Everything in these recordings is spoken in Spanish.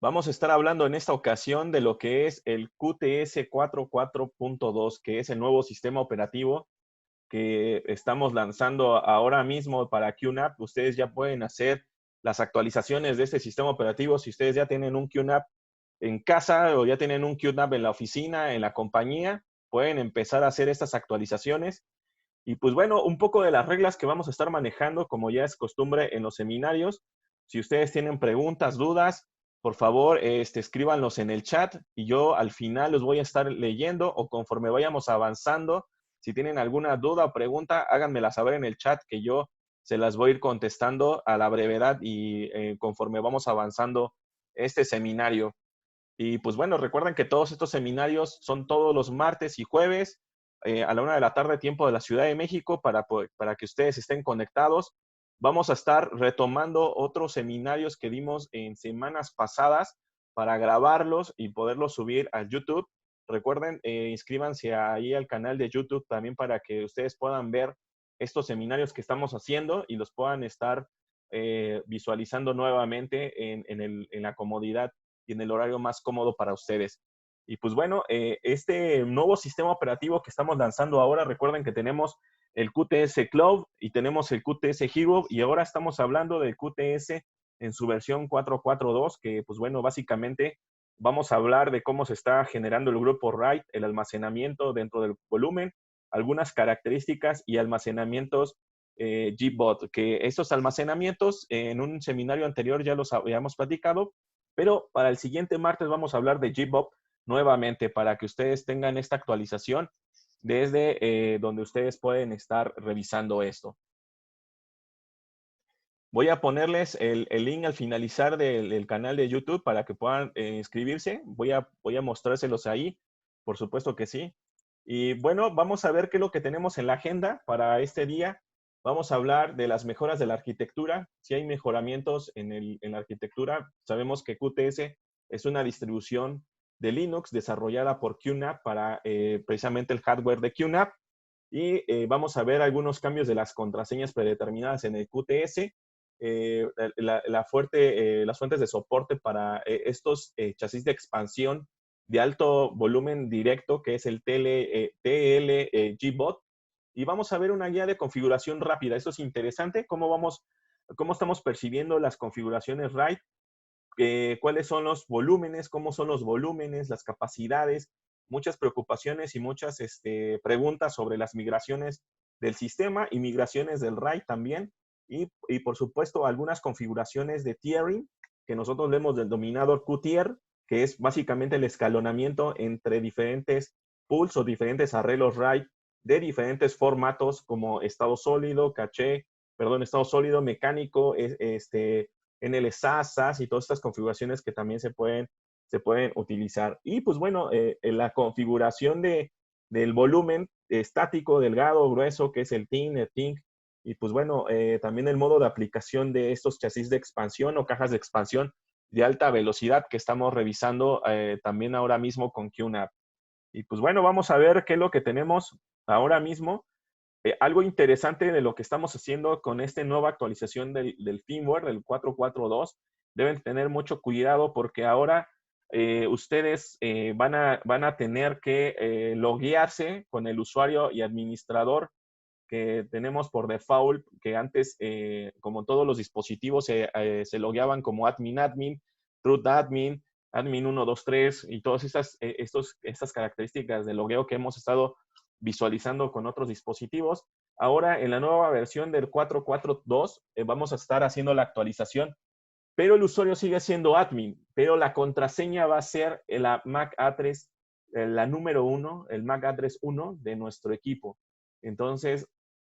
Vamos a estar hablando en esta ocasión de lo que es el QTS 44.2, que es el nuevo sistema operativo que estamos lanzando ahora mismo para QNAP. Ustedes ya pueden hacer las actualizaciones de este sistema operativo si ustedes ya tienen un QNAP en casa o ya tienen un QNAP en la oficina, en la compañía, pueden empezar a hacer estas actualizaciones. Y pues bueno, un poco de las reglas que vamos a estar manejando, como ya es costumbre en los seminarios. Si ustedes tienen preguntas, dudas, por favor, escríbanlos en el chat y yo al final los voy a estar leyendo o conforme vayamos avanzando. Si tienen alguna duda o pregunta, háganmela saber en el chat que yo se las voy a ir contestando a la brevedad y conforme vamos avanzando este seminario. Y pues bueno, recuerden que todos estos seminarios son todos los martes y jueves a la 1 de la tarde, tiempo de la Ciudad de México, para que ustedes estén conectados. Vamos a estar retomando otros seminarios que dimos en semanas pasadas para grabarlos y poderlos subir a YouTube. Recuerden, inscríbanse ahí al canal de YouTube también para que ustedes puedan ver estos seminarios que estamos haciendo y los puedan estar visualizando nuevamente en la comodidad y en el horario más cómodo para ustedes. Y pues bueno, este nuevo sistema operativo que estamos lanzando ahora, recuerden que tenemos el QTS Cloud y tenemos el QTS Hero y ahora estamos hablando del QTS en su versión 4.4.2, que pues bueno, básicamente vamos a hablar de cómo se está generando el grupo RAID, el almacenamiento dentro del volumen, algunas características y almacenamientos GBot, que estos almacenamientos en un seminario anterior ya los habíamos platicado, pero para el siguiente martes vamos a hablar de GBOP nuevamente para que ustedes tengan esta actualización desde donde ustedes pueden estar revisando esto. Voy a ponerles el link al finalizar del canal de YouTube para que puedan inscribirse. Voy a mostrárselos ahí, por supuesto que sí. Y bueno, vamos a ver qué es lo que tenemos en la agenda para este día. Vamos a hablar de las mejoras de la arquitectura. Si hay mejoramientos en la arquitectura, sabemos que QTS es una distribución de Linux desarrollada por QNAP para precisamente el hardware de QNAP. Y vamos a ver algunos cambios de las contraseñas predeterminadas en el QTS, las fuentes de soporte para estos chasis de expansión de alto volumen directo, que es el TLGBot. Y vamos a ver una guía de configuración rápida. Esto es interesante, cómo estamos percibiendo las configuraciones RAID, cuáles son los volúmenes, cómo son los volúmenes, las capacidades, muchas preocupaciones y muchas preguntas sobre las migraciones del sistema y migraciones del RAID también. Y por supuesto, algunas configuraciones de tiering, que nosotros vemos del denominador QTier, que es básicamente el escalonamiento entre diferentes pools o diferentes arreglos RAID de diferentes formatos como estado sólido, caché, perdón, estado sólido, mecánico, NLSA, SAS y todas estas configuraciones que también se pueden utilizar. Y pues bueno, en la configuración del volumen estático, delgado, grueso, que es el TIN, el TINC, y pues bueno, también el modo de aplicación de estos chasis de expansión o cajas de expansión de alta velocidad que estamos revisando también ahora mismo con QNAP. Y pues bueno, vamos a ver qué es lo que tenemos ahora mismo. Algo interesante de lo que estamos haciendo con esta nueva actualización del firmware, del 4.4.2, deben tener mucho cuidado porque ahora ustedes van a tener que loguearse con el usuario y administrador que tenemos por default, que antes, como todos los dispositivos, se logueaban como admin, root admin 123 y todas estas características de logueo que hemos estado visualizando con otros dispositivos. Ahora, en la nueva versión del 4.4.2, vamos a estar haciendo la actualización, pero el usuario sigue siendo admin, pero la contraseña va a ser la MAC address, la número 1, el MAC address 1 de nuestro equipo. Entonces,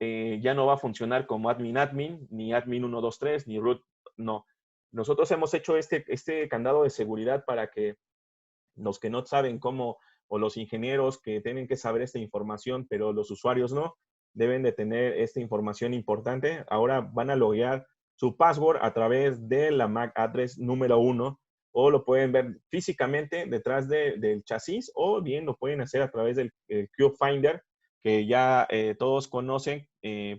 ya no va a funcionar como admin, ni admin 123, ni root, no. Nosotros hemos hecho este candado de seguridad para que los que no saben cómo, o los ingenieros que tienen que saber esta información, pero los usuarios no, deben de tener esta información importante. Ahora van a loguear su password a través de la MAC address número 1, o lo pueden ver físicamente detrás del chasis, o bien lo pueden hacer a través del QFinder, que ya todos conocen,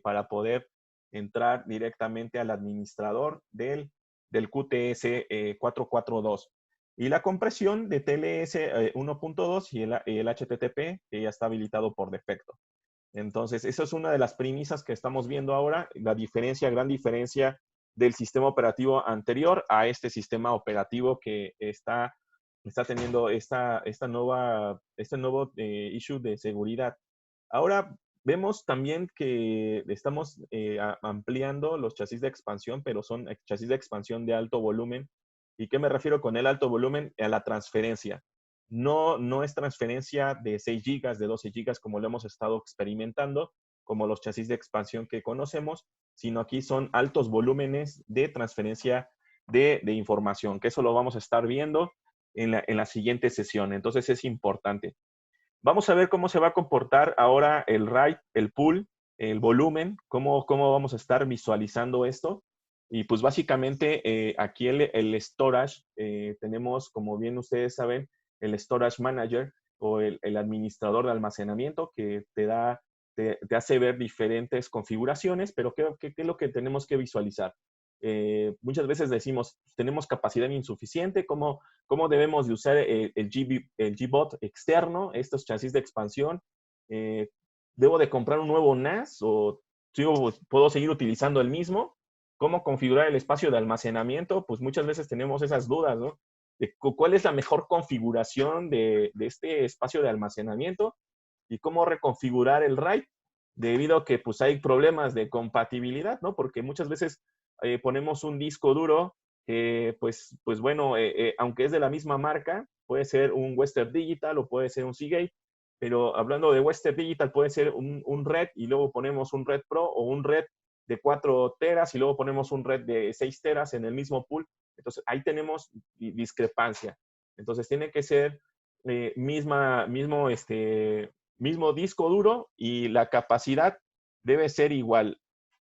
para poder entrar directamente al administrador del QTS 442. Y la compresión de TLS 1.2 y el HTTP, que ya está habilitado por defecto. Entonces, eso es una de las premisas que estamos viendo ahora, la diferencia, gran diferencia del sistema operativo anterior a este sistema operativo que está teniendo este nuevo issue de seguridad. Ahora vemos también que estamos ampliando los chasis de expansión, pero son chasis de expansión de alto volumen. ¿Y qué me refiero con el alto volumen? A la transferencia. No es transferencia de 6 gigas, de 12 gigas, como lo hemos estado experimentando, como los chasis de expansión que conocemos, sino aquí son altos volúmenes de transferencia de información, que eso lo vamos a estar viendo en la siguiente sesión. Entonces es importante. Vamos a ver cómo se va a comportar ahora el write, el pull, el volumen, cómo vamos a estar visualizando esto. Y pues básicamente aquí el storage, tenemos, como bien ustedes saben, el storage manager o el administrador de almacenamiento que te hace ver diferentes configuraciones, pero ¿qué es lo que tenemos que visualizar? Muchas veces decimos, tenemos capacidad insuficiente, ¿cómo debemos de usar el GBot externo, estos chasis de expansión? ¿Debo de comprar un nuevo NAS o puedo seguir utilizando el mismo? ¿Cómo configurar el espacio de almacenamiento? Pues muchas veces tenemos esas dudas, ¿no? De cuál es la mejor configuración de este espacio de almacenamiento y cómo reconfigurar el RAID, debido a que pues hay problemas de compatibilidad, ¿no? Porque muchas veces ponemos un disco duro que pues bueno, aunque es de la misma marca, puede ser un Western Digital o puede ser un Seagate, pero hablando de Western Digital puede ser un RED y luego ponemos un RED Pro o un RED de 4 teras y luego ponemos un RED de 6 teras en el mismo pool. Entonces ahí tenemos discrepancia. Entonces tiene que ser mismo disco duro y la capacidad debe ser igual.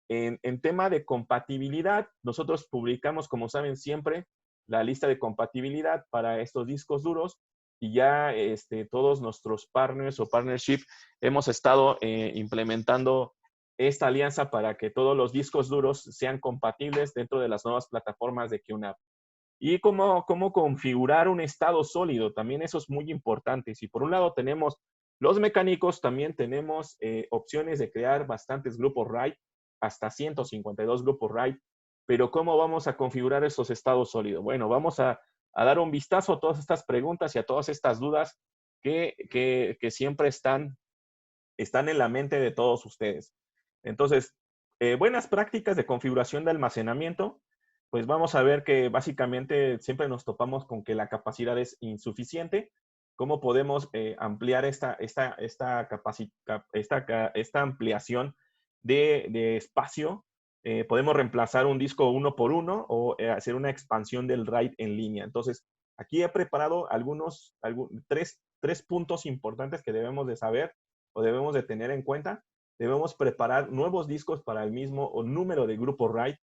En tema de compatibilidad, nosotros publicamos, como saben siempre, la lista de compatibilidad para estos discos duros y ya todos nuestros partners o partnership hemos estado implementando esta alianza para que todos los discos duros sean compatibles dentro de las nuevas plataformas de QNAP. Y cómo configurar un estado sólido, también eso es muy importante. Si por un lado tenemos los mecánicos, también tenemos opciones de crear bastantes grupos RAID, hasta 152 grupos RAID, pero ¿cómo vamos a configurar esos estados sólidos? Bueno, vamos a dar un vistazo a todas estas preguntas y a todas estas dudas que siempre están en la mente de todos ustedes. Entonces, buenas prácticas de configuración de almacenamiento, pues vamos a ver que básicamente siempre nos topamos con que la capacidad es insuficiente. ¿Cómo podemos ampliar esta ampliación de espacio? Podemos reemplazar un disco uno por uno o hacer una expansión del RAID en línea. Entonces, aquí he preparado tres puntos importantes que debemos de saber o debemos de tener en cuenta. Debemos preparar nuevos discos para el mismo número de grupo RAID,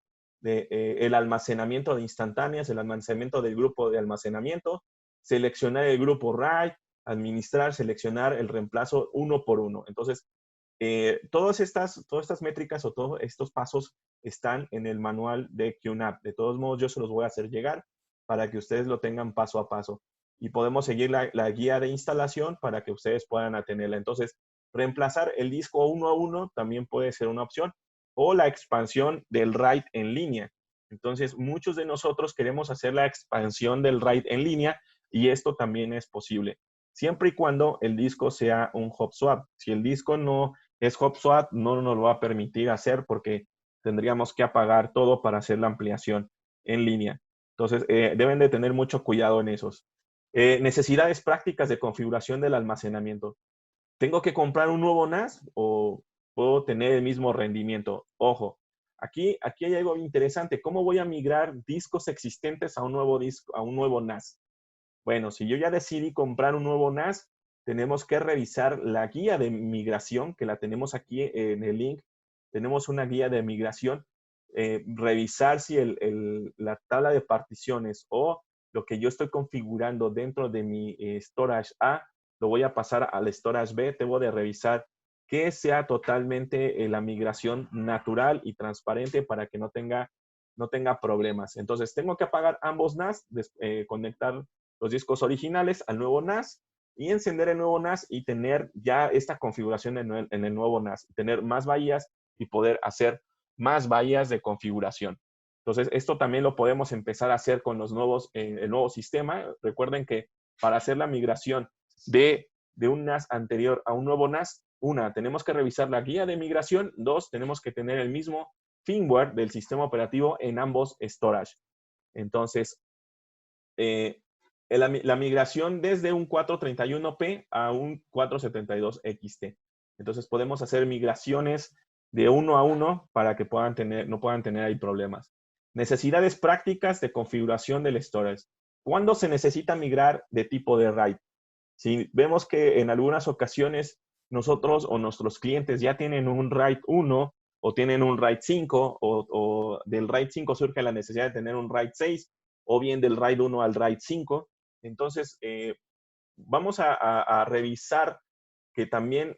el almacenamiento de instantáneas, el almacenamiento del grupo de almacenamiento, seleccionar el grupo RAID, administrar, seleccionar el reemplazo uno por uno. Entonces, todas estas métricas o todos estos pasos están en el manual de QNAP. De todos modos, yo se los voy a hacer llegar para que ustedes lo tengan paso a paso. Y podemos seguir la guía de instalación para que ustedes puedan atenerla. Entonces, reemplazar el disco uno a uno también puede ser una opción. O la expansión del RAID en línea. Entonces, muchos de nosotros queremos hacer la expansión del RAID en línea y esto también es posible. Siempre y cuando el disco sea un hop swap. Si el disco no es hop swap, no nos lo va a permitir hacer porque tendríamos que apagar todo para hacer la ampliación en línea. Entonces, deben de tener mucho cuidado en esos. Necesidades prácticas de configuración del almacenamiento. ¿Tengo que comprar un nuevo NAS o puedo tener el mismo rendimiento? Ojo, aquí hay algo interesante. ¿Cómo voy a migrar discos existentes a un nuevo disco, a un nuevo NAS? Bueno, si yo ya decidí comprar un nuevo NAS, tenemos que revisar la guía de migración, que la tenemos aquí en el link. Tenemos una guía de migración. Revisar si la tabla de particiones o lo que yo estoy configurando dentro de mi storage A, lo voy a pasar al storage B. Debo de revisar que sea totalmente la migración natural y transparente para que no tenga problemas. Entonces, tengo que apagar ambos NAS, conectar los discos originales al nuevo NAS y encender el nuevo NAS y tener ya esta configuración en el nuevo NAS, tener más bahías y poder hacer más bahías de configuración. Entonces, esto también lo podemos empezar a hacer con los nuevos, el nuevo sistema. Recuerden que para hacer la migración de un NAS anterior a un nuevo NAS, una, tenemos que revisar la guía de migración, dos, tenemos que tener el mismo firmware del sistema operativo en ambos storage. Entonces, la migración desde un 431p a un 472XT. Entonces, podemos hacer migraciones de uno a uno para que no puedan tener ahí problemas. Necesidades prácticas de configuración del storage. ¿Cuándo se necesita migrar de tipo de RAID? Si vemos que en algunas ocasiones nosotros o nuestros clientes ya tienen un RAID 1 o tienen un RAID 5 o del RAID 5 surge la necesidad de tener un RAID 6 o bien del RAID 1 al RAID 5, entonces vamos a revisar que también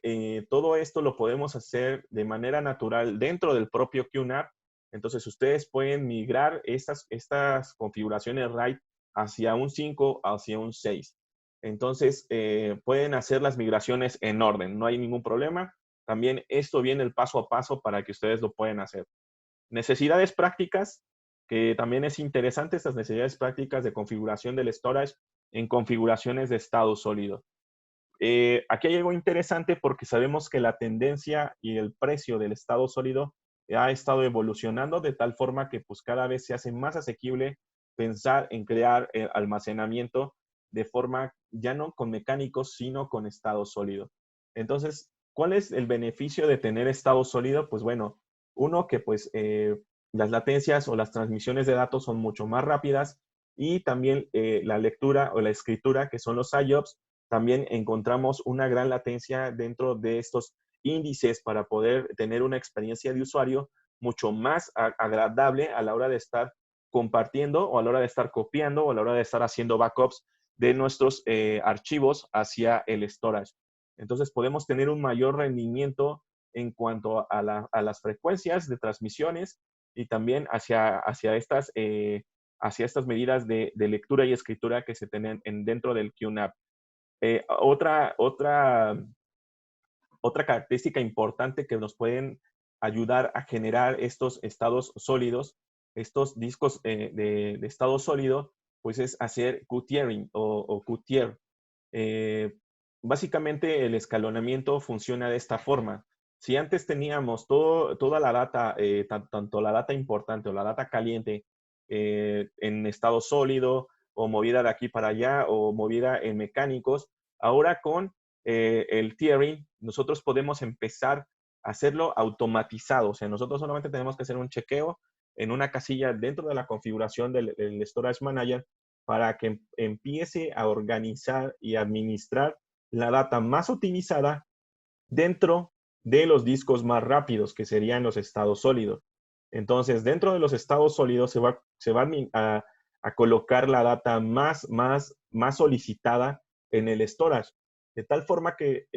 todo esto lo podemos hacer de manera natural dentro del propio QNAP. Entonces, ustedes pueden migrar estas configuraciones RAID hacia un 5, hacia un 6. Entonces, pueden hacer las migraciones en orden, no hay ningún problema. También esto viene el paso a paso para que ustedes lo puedan hacer. Necesidades prácticas, que también es interesante, estas necesidades prácticas de configuración del storage en configuraciones de estado sólido. Aquí hay algo interesante porque sabemos que la tendencia y el precio del estado sólido ha estado evolucionando de tal forma que pues cada vez se hace más asequible pensar en crear almacenamiento de forma ya no con mecánicos, sino con estado sólido. Entonces, ¿cuál es el beneficio de tener estado sólido? Pues bueno, uno que pues las latencias o las transmisiones de datos son mucho más rápidas y también la lectura o la escritura, que son los IOPS, también encontramos una gran latencia dentro de estos índices para poder tener una experiencia de usuario mucho más agradable a la hora de estar compartiendo o a la hora de estar copiando o a la hora de estar haciendo backups de nuestros archivos hacia el storage. Entonces podemos tener un mayor rendimiento en cuanto a las frecuencias de transmisiones y también hacia estas medidas de lectura y escritura que se tienen dentro del QNAP. Otra característica importante que nos pueden ayudar a generar estos estados sólidos, estos discos de estado sólido, pues es hacer Q-tiering o Q-tier. Básicamente el escalonamiento funciona de esta forma. Si antes teníamos toda la data, tanto la data importante o la data caliente en estado sólido o movida de aquí para allá o movida en mecánicos, ahora con el tiering nosotros podemos empezar a hacerlo automatizado. O sea, nosotros solamente tenemos que hacer un chequeo en una casilla dentro de la configuración del Storage Manager para que empiece a organizar y administrar la data más utilizada dentro de los discos más rápidos, que serían los estados sólidos. Entonces, dentro de los estados sólidos se va a colocar la data más solicitada en el storage, de tal forma que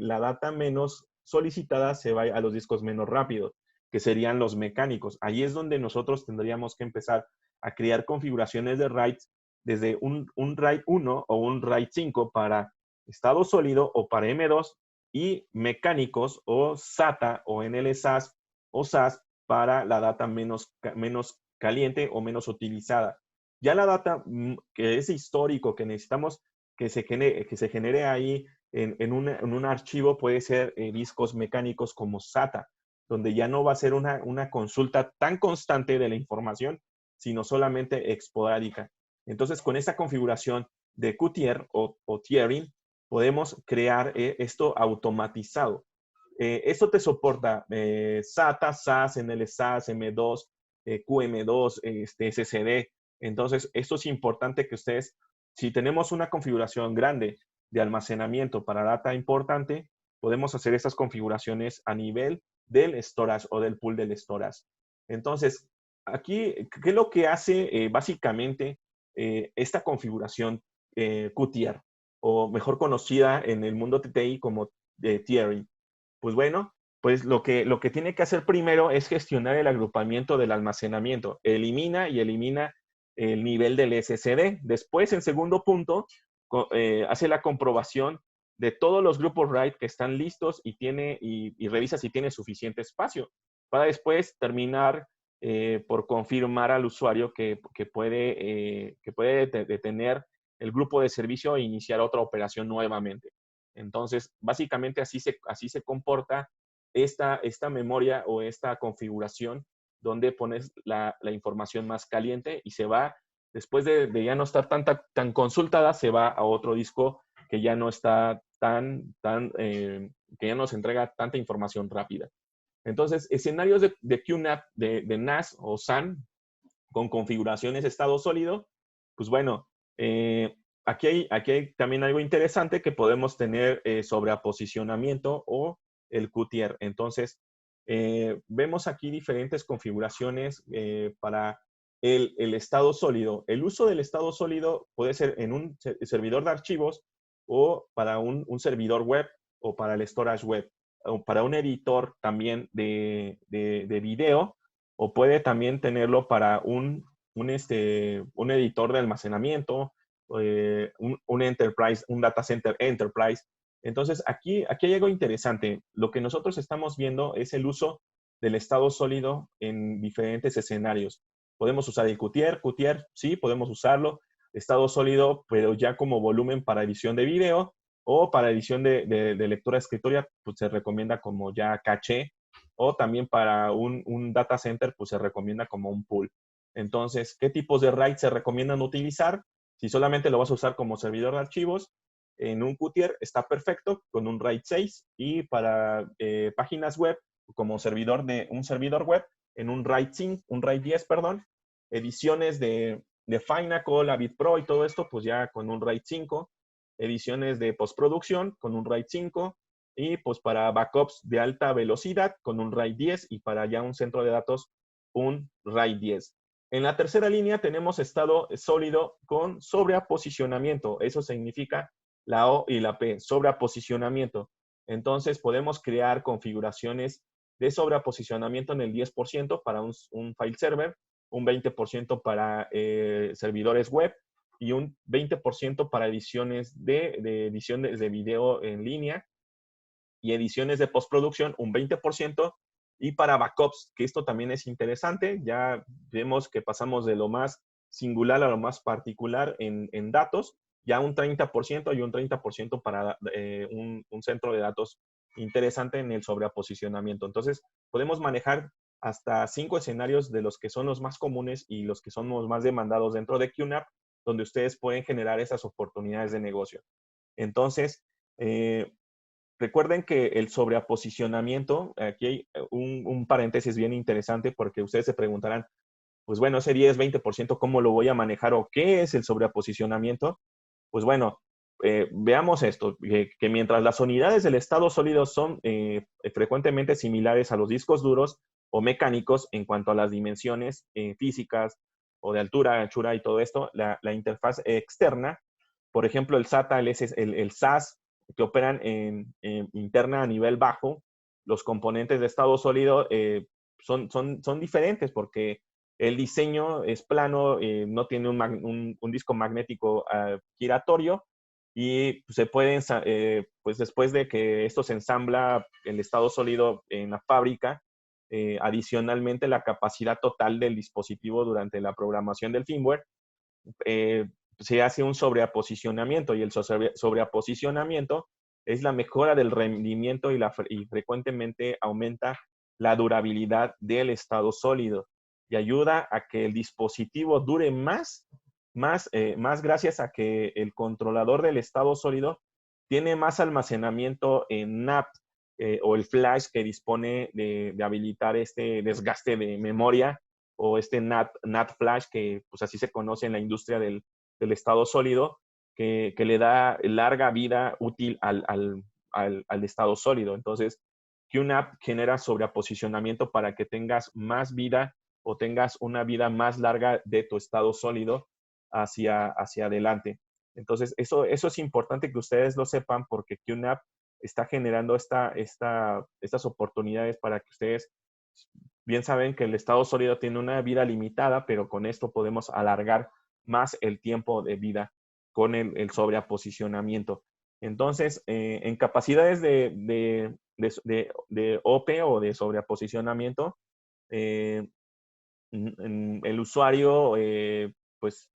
la data menos solicitada se vaya a los discos menos rápidos, que serían los mecánicos. Ahí es donde nosotros tendríamos que empezar a crear configuraciones de RAIDs desde un RAID 1 o un RAID 5 para estado sólido o para M2 y mecánicos o SATA o NLSAS o SAS para la data menos caliente o menos utilizada. Ya la data que es histórico, que necesitamos que se genere ahí en un archivo, puede ser discos mecánicos como SATA, donde ya no va a ser una consulta tan constante de la información, sino solamente esporádica. Entonces, con esta configuración de QTier o tiering, podemos crear esto automatizado. Esto te soporta SATA, SAS, NLSAS, M2, QM2, SSD. Entonces, esto es importante que ustedes, si tenemos una configuración grande de almacenamiento para data importante, podemos hacer estas configuraciones a nivel del storage o del pool del storage. Entonces, aquí, ¿qué es lo que hace básicamente esta configuración QTier? O mejor conocida en el mundo TTI como tiering? Pues bueno, pues lo que tiene que hacer primero es gestionar el agrupamiento del almacenamiento. Elimina el nivel del SSD. Después, en segundo punto, hace la comprobación de todos los grupos RAID que están listos y revisa si tiene suficiente espacio para después terminar por confirmar al usuario que puede detener el grupo de servicio e iniciar otra operación nuevamente. Entonces, básicamente así se comporta esta memoria o esta configuración donde pones la información más caliente y se va, después de ya no estar tan consultada, se va a otro disco que ya no está que ya nos entrega tanta información rápida. Entonces, escenarios de QNAP, de NAS o SAN, con configuraciones de estado sólido, pues bueno, aquí hay también algo interesante que podemos tener sobre aposicionamiento o el QTR. Entonces, vemos aquí diferentes configuraciones para el estado sólido. El uso del estado sólido puede ser en un servidor de archivos o para un servidor web o para el storage web o para un editor también de video, o puede también tenerlo para un editor de almacenamiento, un enterprise, un data center enterprise. Entonces, aquí hay algo interesante. Lo que nosotros estamos viendo es el uso del estado sólido en diferentes escenarios. Podemos usar el QTR, sí, podemos usarlo. Estado sólido, pero ya como volumen para edición de video o para edición de lectura de escritorio, pues se recomienda como ya caché, o también para un data center, pues se recomienda como un pool. Entonces, ¿qué tipos de RAID se recomiendan utilizar? Si solamente lo vas a usar como servidor de archivos, en un QTR está perfecto con un RAID 6, y para páginas web, como un servidor web, en un RAID 10, perdón, ediciones de Finacle, Avid Pro y todo esto, pues ya con un RAID 5, ediciones de postproducción con un RAID 5, y pues para backups de alta velocidad con un RAID 10, y para ya un centro de datos un RAID 10. En la tercera línea tenemos estado sólido con sobreaposicionamiento. Eso significa la O y la P, sobreaposicionamiento. Entonces podemos crear configuraciones de sobreaposicionamiento en el 10% para un file server, un 20% para servidores web y un 20% para ediciones ediciones de video en línea, y ediciones de postproducción un 20%, y para backups, que esto también es interesante, ya vemos que pasamos de lo más singular a lo más particular en datos, ya un 30% y un 30% para un centro de datos interesante en el sobreposicionamiento. Entonces, podemos manejar hasta 5 escenarios de los que son los más comunes y los que son los más demandados dentro de QNAP, donde ustedes pueden generar esas oportunidades de negocio. Entonces, recuerden que el sobreaposicionamiento, aquí hay un paréntesis bien interesante, porque ustedes se preguntarán, pues bueno, ese 10-20%, ¿cómo lo voy a manejar o qué es el sobreaposicionamiento? Pues bueno, veamos esto, que mientras las unidades del estado sólido son frecuentemente similares a los discos duros o mecánicos en cuanto a las dimensiones físicas o de altura, anchura y todo esto, la interfaz externa, por ejemplo, el SATA, el SAS, que operan interna a nivel bajo, los componentes de estado sólido son diferentes, porque el diseño es plano, no tiene un disco magnético giratorio, y se pueden, pues después de que esto se ensambla el estado sólido en la fábrica, adicionalmente la capacidad total del dispositivo durante la programación del firmware, se hace un sobreaposicionamiento, y el sobreaposicionamiento es la mejora del rendimiento y frecuentemente aumenta la durabilidad del estado sólido y ayuda a que el dispositivo dure más gracias a que el controlador del estado sólido tiene más almacenamiento en NAP, o el flash que dispone de habilitar este desgaste de memoria, o este NAT flash, que pues así se conoce en la industria del estado sólido, que le da larga vida útil al estado sólido. Entonces, QNAP genera sobreposicionamiento para que tengas más vida o tengas una vida más larga de tu estado sólido hacia adelante. Entonces, eso es importante que ustedes lo sepan, porque QNAP está generando estas oportunidades para que ustedes Bien saben que el estado sólido tiene una vida limitada, pero con esto podemos alargar más el tiempo de vida con el sobreaposicionamiento. Entonces, en capacidades de OP o de sobreaposicionamiento, eh, el usuario pues,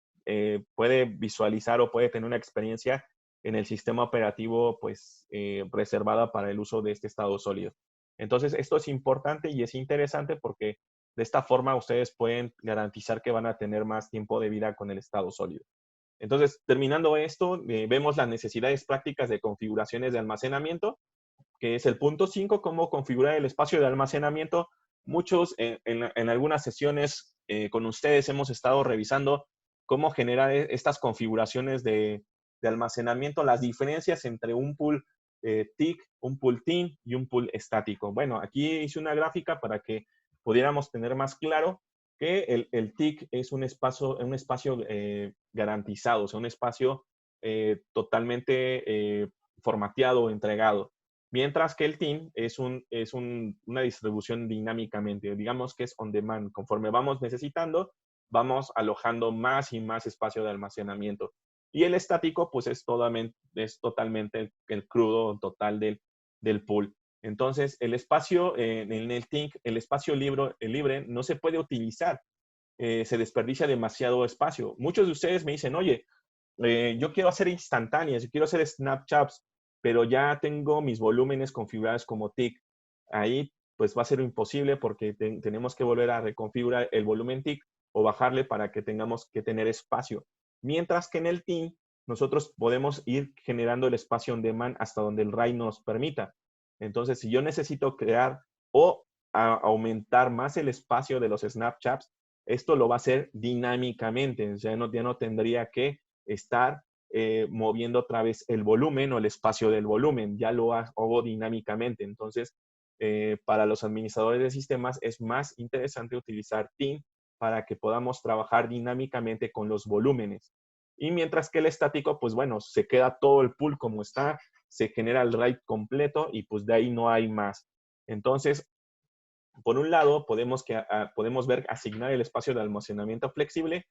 puede visualizar o puede tener una experiencia en el sistema operativo pues, reservada para el uso de este estado sólido. Entonces, esto es importante y es interesante porque de esta forma ustedes pueden garantizar que van a tener más tiempo de vida con el estado sólido. Entonces, terminando esto, vemos las necesidades prácticas de configuraciones de almacenamiento, que es el punto 5, cómo configurar el espacio de almacenamiento. Muchos en algunas sesiones con ustedes hemos estado revisando cómo generar estas configuraciones de almacenamiento, las diferencias entre un pool TIC, un pool TIN y un pool estático. Bueno, aquí hice una gráfica para que pudiéramos tener más claro que el TIC es un espacio garantizado, o sea, un espacio totalmente formateado, entregado. Mientras que el team es una distribución dinámicamente, digamos que es on demand. Conforme vamos necesitando, vamos alojando más y más espacio de almacenamiento. Y el estático, pues es totalmente el crudo total del pool. Entonces, el espacio en el TINC, el espacio libre no se puede utilizar. Se desperdicia demasiado espacio. Muchos de ustedes me dicen, oye, yo quiero hacer instantáneas, yo quiero hacer Snapchats, pero ya tengo mis volúmenes configurados como TIC. Ahí pues va a ser imposible porque tenemos que volver a reconfigurar el volumen TIC o bajarle para que tengamos que tener espacio. Mientras que en el TIN nosotros podemos ir generando el espacio on demand hasta donde el RAID nos permita. Entonces, si yo necesito crear o aumentar más el espacio de los Snapchats, esto lo va a hacer dinámicamente. O sea, ya no tendría que estar moviendo otra vez el volumen o el espacio del volumen. Ya lo hago dinámicamente. Entonces, para los administradores de sistemas es más interesante utilizar TIN para que podamos trabajar dinámicamente con los volúmenes. Y mientras que el estático, pues bueno, se queda todo el pool como está, se genera el RAID completo y pues de ahí no hay más. Entonces, por un lado, podemos ver asignar el espacio de almacenamiento flexible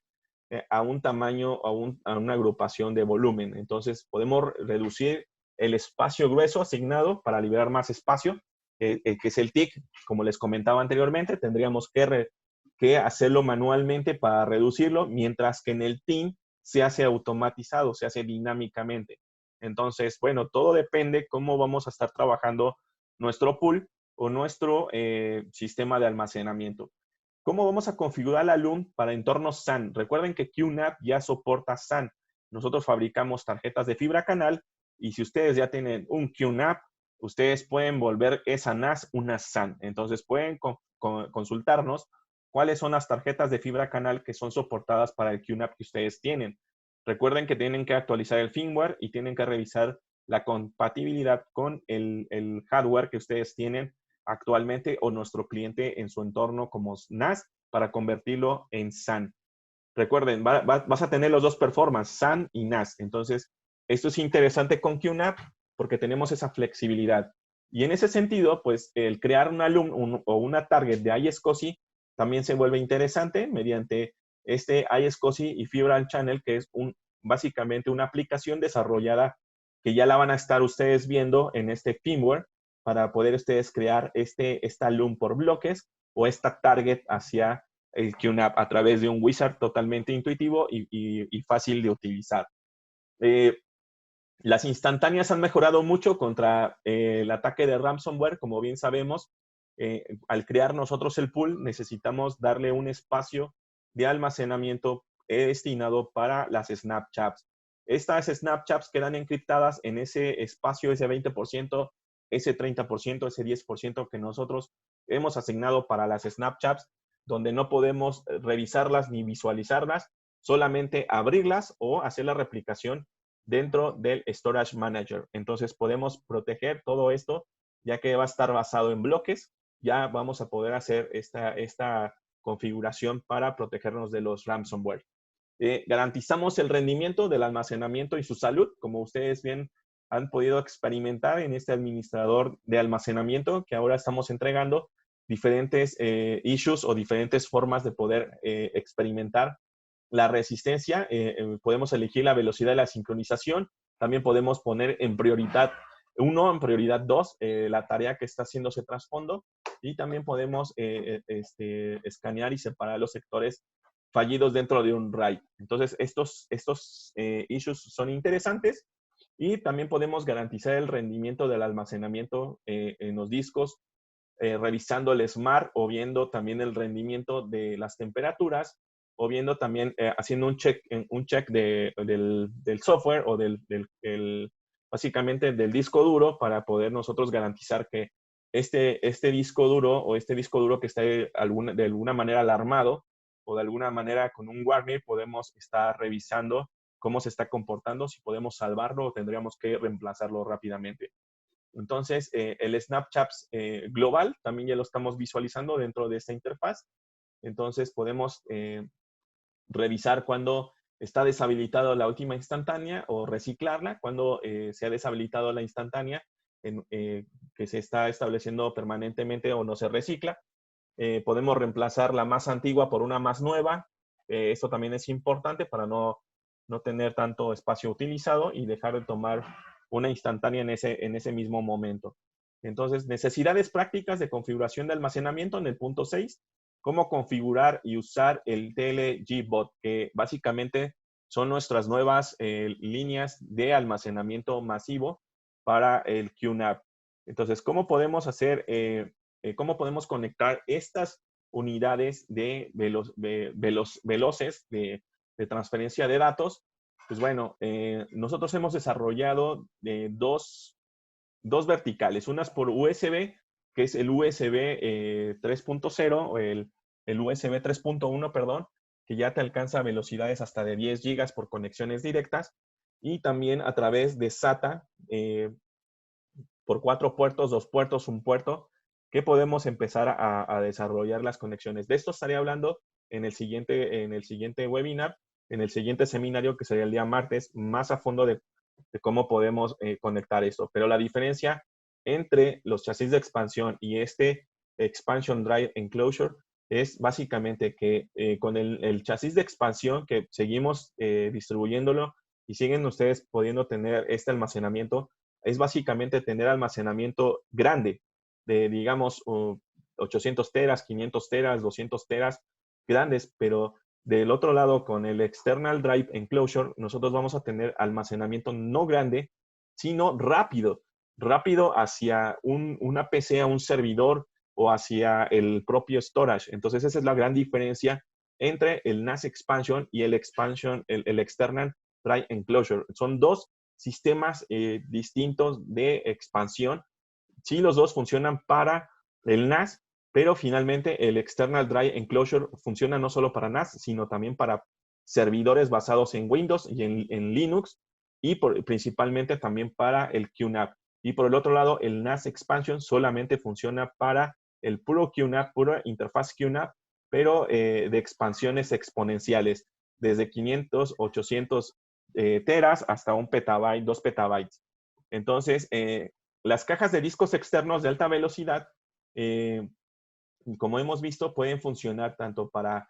a un tamaño, a una agrupación de volumen. Entonces, podemos reducir el espacio grueso asignado para liberar más espacio, que es el TIC. Como les comentaba anteriormente, tendríamos que hacerlo manualmente para reducirlo, mientras que en el TIN se hace automatizado, se hace dinámicamente. Entonces, bueno, todo depende cómo vamos a estar trabajando nuestro pool o nuestro sistema de almacenamiento. ¿Cómo vamos a configurar la LUN para entornos SAN? Recuerden que QNAP ya soporta SAN. Nosotros fabricamos tarjetas de fibra canal y si ustedes ya tienen un QNAP, ustedes pueden volver esa NAS una SAN. Entonces pueden consultarnos cuáles son las tarjetas de fibra canal que son soportadas para el QNAP que ustedes tienen. Recuerden que tienen que actualizar el firmware y tienen que revisar la compatibilidad con el hardware que ustedes tienen actualmente o nuestro cliente en su entorno como NAS para convertirlo en SAN. Recuerden, vas a tener los dos performance, SAN y NAS. Entonces, esto es interesante con QNAP porque tenemos esa flexibilidad. Y en ese sentido, pues el crear una LUM o una target de iSCSI también se vuelve interesante mediante este iSCSI y Fibra Channel, que es básicamente una aplicación desarrollada que ya la van a estar ustedes viendo en este firmware para poder ustedes crear esta LUM por bloques o esta target hacia el QNAP a través de un wizard totalmente intuitivo y fácil de utilizar. Las instantáneas han mejorado mucho contra el ataque de ransomware, como bien sabemos. Al crear nosotros el pool, necesitamos darle un espacio de almacenamiento destinado para las Snapchats. Estas Snapchats quedan encriptadas en ese espacio, ese 20%, ese 30%, ese 10% que nosotros hemos asignado para las Snapchats, donde no podemos revisarlas ni visualizarlas, solamente abrirlas o hacer la replicación dentro del Storage Manager. Entonces podemos proteger todo esto, ya que va a estar basado en bloques. Ya vamos a poder hacer esta configuración para protegernos de los ransomware. Garantizamos el rendimiento del almacenamiento y su salud, como ustedes bien han podido experimentar en este administrador de almacenamiento que ahora estamos entregando. diferentes issues o diferentes formas de poder experimentar la resistencia. Podemos elegir la velocidad de la sincronización. También podemos poner en prioridad 1, en prioridad 2, la tarea que está haciéndose trasfondo. Y también podemos escanear y separar los sectores fallidos dentro de un RAID. Entonces, estos issues son interesantes y también podemos garantizar el rendimiento del almacenamiento en los discos, revisando el SMART o viendo también el rendimiento de las temperaturas o viendo también, haciendo un check del software o básicamente del disco duro para poder nosotros garantizar que este disco duro o este disco duro que está de alguna manera alarmado o de alguna manera con un warning, podemos estar revisando cómo se está comportando, si podemos salvarlo o tendríamos que reemplazarlo rápidamente. Entonces, el Snapshots global también ya lo estamos visualizando dentro de esta interfaz. Entonces, podemos revisar cuando está deshabilitado la última instantánea o reciclarla, cuando se ha deshabilitado la instantánea que se está estableciendo permanentemente o no se recicla. Podemos reemplazar la más antigua por una más nueva. Esto también es importante para no tener tanto espacio utilizado y dejar de tomar una instantánea en ese mismo momento. Entonces, necesidades prácticas de configuración de almacenamiento en el punto 6. Cómo configurar y usar el TLGBot, que básicamente son nuestras nuevas líneas de almacenamiento masivo para el QNAP. Entonces, ¿cómo podemos hacer, cómo podemos conectar estas unidades veloces de transferencia de datos? Pues bueno, nosotros hemos desarrollado dos verticales, unas por USB, que es el USB 3.0 o el USB 3.1, perdón, que ya te alcanza velocidades hasta de 10 gigas por conexiones directas, y también a través de SATA por 4 puertos, 2 puertos, 1 puerto, que podemos empezar a desarrollar las conexiones. De esto estaré hablando en el siguiente webinar, en el siguiente seminario, que sería el día martes, más a fondo de cómo podemos conectar esto. Pero la diferencia entre los chasis de expansión y este Expansion Drive Enclosure es básicamente que con el chasis de expansión que seguimos distribuyéndolo y siguen ustedes pudiendo tener este almacenamiento, es básicamente tener almacenamiento grande de, digamos, 800 teras, 500 teras, 200 teras grandes, pero del otro lado, con el External Drive Enclosure, nosotros vamos a tener almacenamiento no grande, sino rápido. Rápido hacia una PC, a un servidor o hacia el propio storage. Entonces, esa es la gran diferencia entre el NAS Expansion y el External Drive Enclosure. Son dos sistemas distintos de expansión. Sí, los dos funcionan para el NAS, pero finalmente el External Drive Enclosure funciona no solo para NAS, sino también para servidores basados en Windows y en Linux, y principalmente también para el QNAP. Y por el otro lado, el NAS Expansion solamente funciona para el puro QNAP, pura interfaz QNAP, pero de expansiones exponenciales, desde 500, 800 teras hasta 1 petabyte, 2 petabytes. Entonces, las cajas de discos externos de alta velocidad, como hemos visto, pueden funcionar tanto para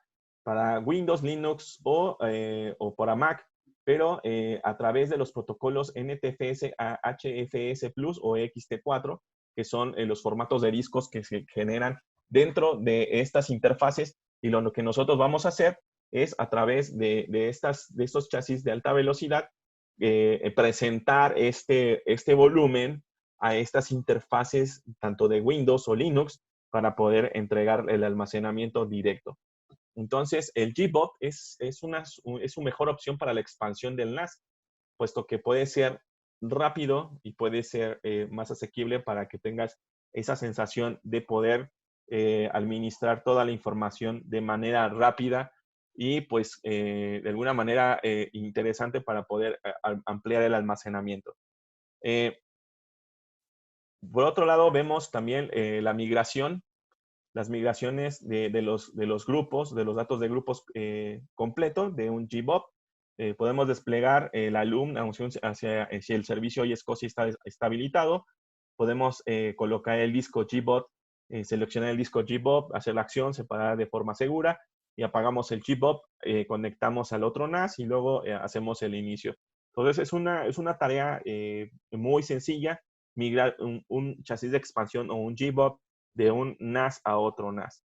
Windows, Linux o para Mac, pero a través de los protocolos NTFS a HFS Plus o XT4, que son los formatos de discos que se generan dentro de estas interfaces. Y lo que nosotros vamos a hacer es, a través de estos chasis de alta velocidad, presentar este volumen a estas interfaces tanto de Windows o Linux para poder entregar el almacenamiento directo. Entonces, el GBot es una mejor opción para la expansión del NAS, puesto que puede ser rápido y puede ser más asequible para que tengas esa sensación de poder administrar toda la información de manera rápida y pues de alguna manera interesante para poder ampliar el almacenamiento. Por otro lado, vemos también la migración, las migraciones de los grupos, de los datos de grupos completos de un GBOT. Podemos desplegar la alumna hacia si el servicio hoy SCSI está habilitado. Podemos colocar el disco GBOT seleccionar el disco GBOB, hacer la acción, separar de forma segura y apagamos el GBOB, conectamos al otro NAS y luego hacemos el inicio. Entonces es una tarea muy sencilla, migrar un chasis de expansión o un GBOB de un NAS a otro NAS.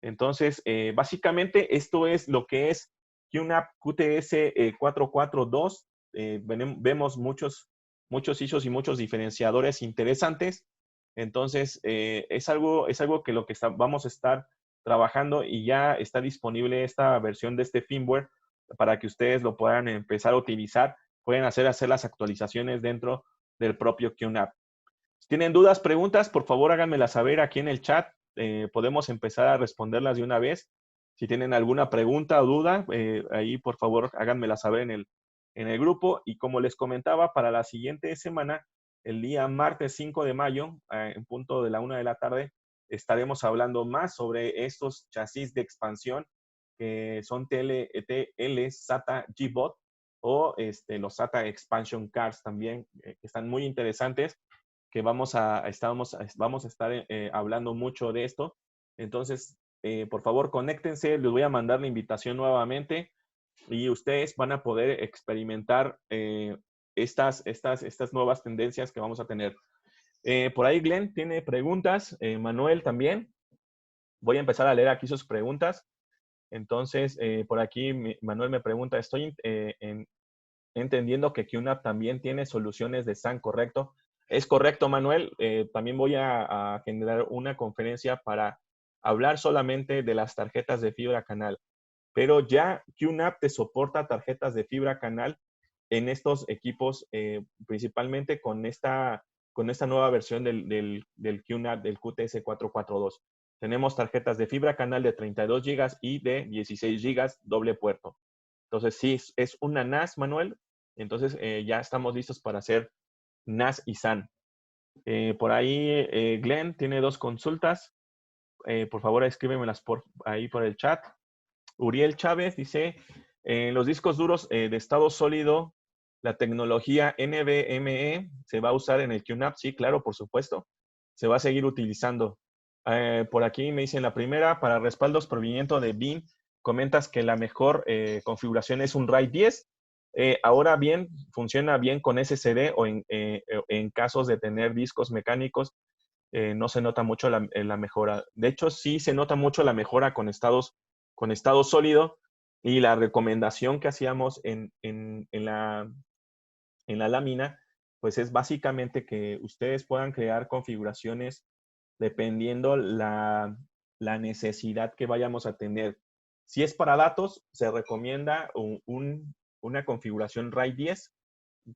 Entonces, básicamente esto es lo que es QNAP QTS 442. Vemos muchos issues y muchos diferenciadores interesantes. Entonces, es algo que lo que vamos a estar trabajando y ya está disponible esta versión de este firmware para que ustedes lo puedan empezar a utilizar. Pueden hacer las actualizaciones dentro del propio QNAP. Si tienen dudas, preguntas, por favor háganmelas saber aquí en el chat. Podemos empezar a responderlas de una vez. Si tienen alguna pregunta o duda, ahí por favor háganmela saber en el grupo. Y como les comentaba, para la siguiente semana, el día martes 5 de mayo, en punto de la 1 de la tarde, estaremos hablando más sobre estos chasis de expansión que son TL SATA GBOT o los SATA Expansion Cards también, que están muy interesantes, que vamos a estar hablando mucho de esto. Entonces, por favor, conéctense, les voy a mandar la invitación nuevamente y ustedes van a poder experimentar estas nuevas tendencias que vamos a tener. Por ahí Glenn tiene preguntas, Manuel también. Voy a empezar a leer aquí sus preguntas. Entonces, por aquí Manuel me pregunta, estoy entendiendo que QNAP también tiene soluciones de SAN, ¿correcto? Es correcto, Manuel. También voy a generar una conferencia para hablar solamente de las tarjetas de fibra canal. Pero ya QNAP te soporta tarjetas de fibra canal en estos equipos, principalmente con esta nueva versión del QNAP, del QTS 442. Tenemos tarjetas de fibra canal de 32 GB y de 16 GB doble puerto. Entonces, sí, es una NAS, Manuel. Entonces, ya estamos listos para hacer NAS y SAN. Por ahí, Glenn tiene dos consultas. Por favor, escríbemelas ahí por el chat. Uriel Chávez dice, en los discos duros de estado sólido, la tecnología NVMe se va a usar en el QNAP. Sí, claro, por supuesto. Se va a seguir utilizando. Por aquí me dicen la primera, para respaldos provenientes de BIM, comentas que la mejor configuración es un RAID 10. Ahora bien, funciona bien con SSD o en casos de tener discos mecánicos, no se nota mucho la mejora. De hecho, sí se nota mucho la mejora con estado sólido, y la recomendación que hacíamos en la lámina, pues es básicamente que ustedes puedan crear configuraciones dependiendo la necesidad que vayamos a tener. Si es para datos, se recomienda una configuración RAID 10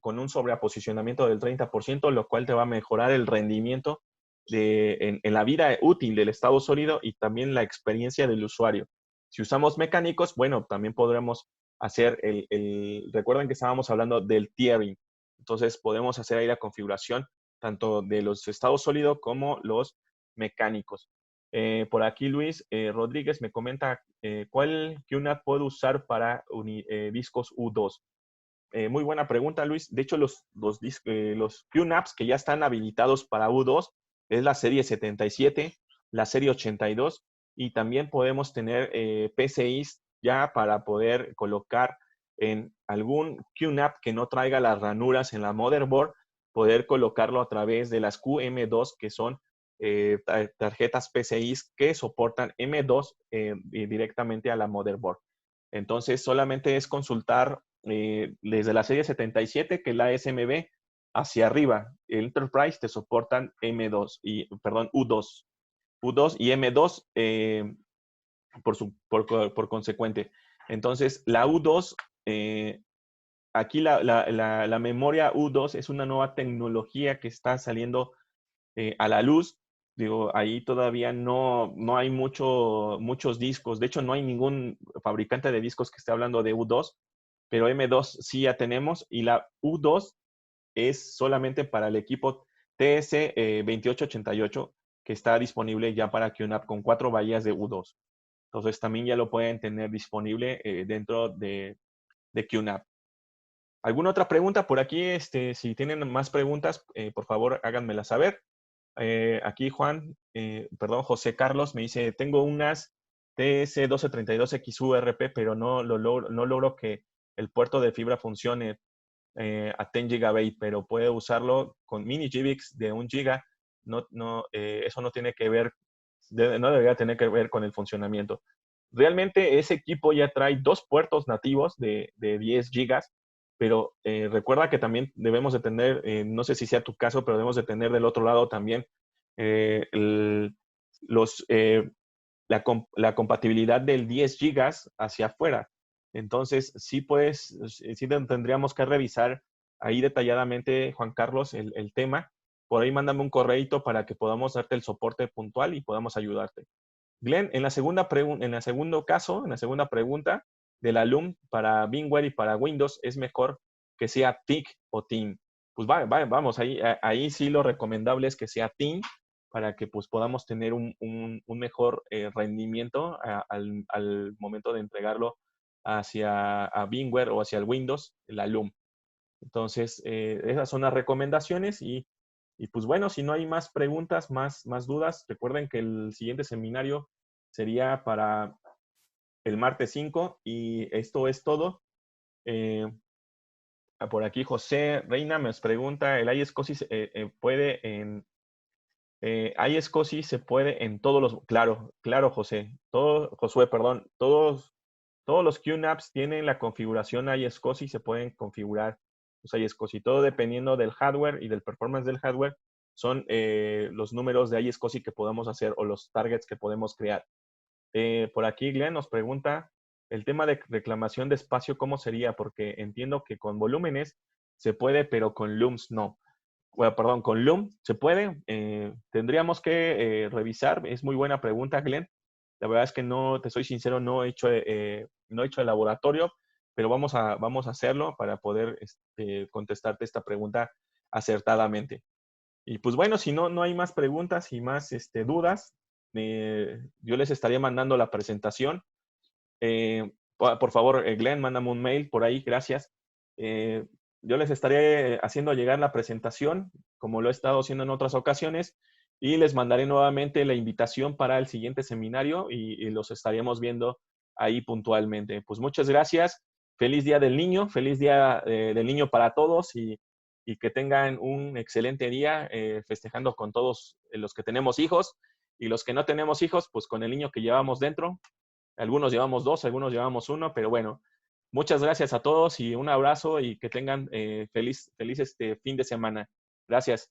con un sobreposicionamiento del 30%, lo cual te va a mejorar el rendimiento en la vida útil del estado sólido y también la experiencia del usuario. Si usamos mecánicos, bueno, también podremos hacer recuerden que estábamos hablando del tiering. Entonces podemos hacer ahí la configuración tanto de los estados sólidos como los mecánicos. Por aquí Luis Rodríguez me comenta ¿cuál QNAP puedo usar para discos U2? Muy buena pregunta, Luis. De hecho, los QNAPs que ya están habilitados para U2 es la serie 77, la serie 82, y también podemos tener PCIs ya para poder colocar en algún QNAP que no traiga las ranuras en la motherboard, poder colocarlo a través de las QM2, que son tarjetas PCIs que soportan M2 directamente a la motherboard. Entonces, solamente es consultar desde la serie 77, que es la SMB, hacia arriba. El Enterprise te soportan U2. U2 y M2 por consecuente. Entonces, la U2, aquí la memoria U2 es una nueva tecnología que está saliendo a la luz. Digo, ahí todavía no hay muchos discos. De hecho, no hay ningún fabricante de discos que esté hablando de U2, pero M2 sí ya tenemos, y la U2 es solamente para el equipo TS 2888, que está disponible ya para QNAP con 4 bahías de U2. Entonces también ya lo pueden tener disponible dentro de QNAP. ¿Alguna otra pregunta por aquí? Si tienen más preguntas, por favor háganmela saber. Aquí Juan, perdón, José Carlos me dice, tengo unas TS1232XURP, pero no logro que el puerto de fibra funcione a 10 GB, pero puede usarlo con mini GBIX de 1 GB. Eso no tiene que ver, no debería tener que ver con el funcionamiento. Realmente ese equipo ya trae 2 puertos nativos de 10 GB, pero recuerda que también debemos de tener, no sé si sea tu caso, pero debemos de tener del otro lado también eh, el- los, la compatibilidad del 10 gigas hacia afuera. Entonces, sí, pues, sí tendríamos que revisar ahí detalladamente, Juan Carlos, el tema. Por ahí mándame un correíto para que podamos darte el soporte puntual y podamos ayudarte. Glenn, en la segunda en la segunda pregunta del alum para VMware y para Windows, ¿es mejor que sea TIC o TIN? Pues vamos, ahí sí lo recomendable es que sea TIN para que pues podamos tener un mejor rendimiento al momento de entregarlo hacia a VMware o hacia el Windows, el alum. Entonces, esas son las recomendaciones y pues bueno, si no hay más preguntas, más dudas, recuerden que el siguiente seminario sería para el martes 5 y esto es todo. Eh, por aquí José Reina me pregunta, ¿el iSCSI puede en... iSCSI se puede en todos los... Claro, claro, Josué, perdón. Todos los QNAPs tienen la configuración iSCSI y se pueden configurar los iSCSI. Todo dependiendo del hardware y del performance del hardware son los números de iSCSI que podemos hacer o los targets que podemos crear. Por aquí Glenn nos pregunta el tema de reclamación de espacio, ¿cómo sería? Porque entiendo que con volúmenes se puede, pero con looms no. Bueno, perdón, con Loom se puede. Tendríamos que revisar. Es muy buena pregunta, Glenn. La verdad es que no, te soy sincero, no he hecho el laboratorio, pero vamos a hacerlo para poder contestarte esta pregunta acertadamente. Y pues bueno, si no hay más preguntas y más dudas, yo les estaría mandando la presentación. Por favor, Glenn, mándame un mail por ahí, gracias. Eh, yo les estaré haciendo llegar la presentación, como lo he estado haciendo en otras ocasiones, y les mandaré nuevamente la invitación para el siguiente seminario y los estaremos viendo ahí puntualmente. Pues muchas gracias. Feliz Día del Niño, feliz Día del Niño para todos y que tengan un excelente día festejando con todos los que tenemos hijos y los que no tenemos hijos, pues con el niño que llevamos dentro. Algunos llevamos 2, algunos llevamos 1, pero bueno, muchas gracias a todos y un abrazo y que tengan feliz fin de semana. Gracias.